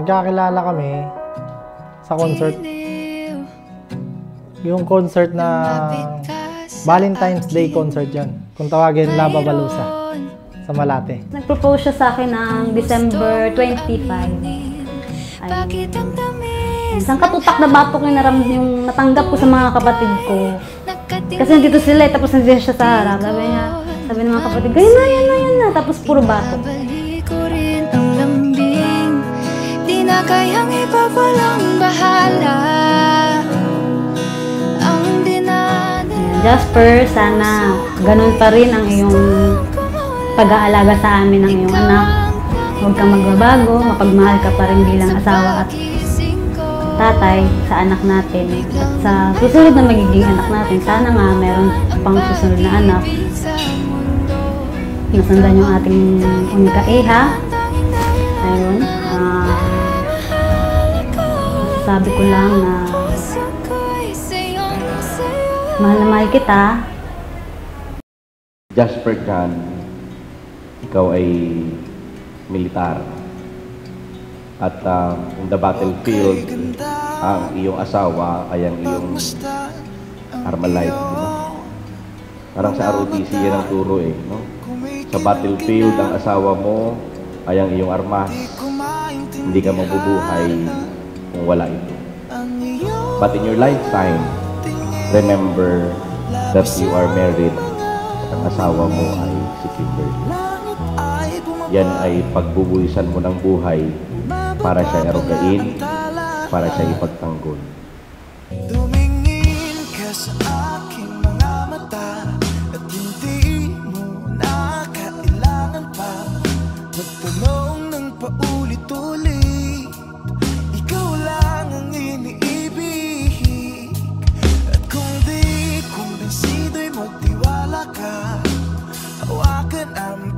Nagkakilala kami sa concert. Yung concert na Valentine's Day concert yan. Kung tawagin, Lollapalooza sa Malate. Nag-propose siya sa akin ng December 25. Ay, isang katutak na batok yung natanggap ko sa mga kapatid ko. Kasi nandito sila tapos nandiyan siya sa harap. Sabi ng mga kapatid ko, yan na. Tapos puro batok. Di na kayang ipapalang bahala. Jasper, sana ganun pa rin ang iyong pag-aalaga sa amin ng iyong anak. Huwag kang magbabago, mapagmahal ka pa rin bilang asawa at tatay sa anak natin. At sa susunod na magiging anak natin, sana nga meron pang susunod na anak. Nasundan yung ating unika iha. Ayun. Sabi ko lang na mahal na mahal kita. Jasper Jan, ikaw ay militar. At in the battlefield, ang iyong asawa ay ang iyong Armalite, diba? Parang sa ROTC yan ang turo eh, no? Sa battlefield, ang asawa mo ay ang iyong armas. Hindi ka mabubuhay kung wala ito. But in your lifetime, remember that you are married at ang asawa mo ay si Kimberly. Yan ay pagbubuhisan mo ng buhay para siya erogain, para siya ipagtanggol. Tumingin ka sa aking mga mata at hindi mo na kailangan pa magtanong ng paulit-ulit. Ikaw lang ang iniibig at kung di kumbinsido'y magtiwala ka, hawakan ang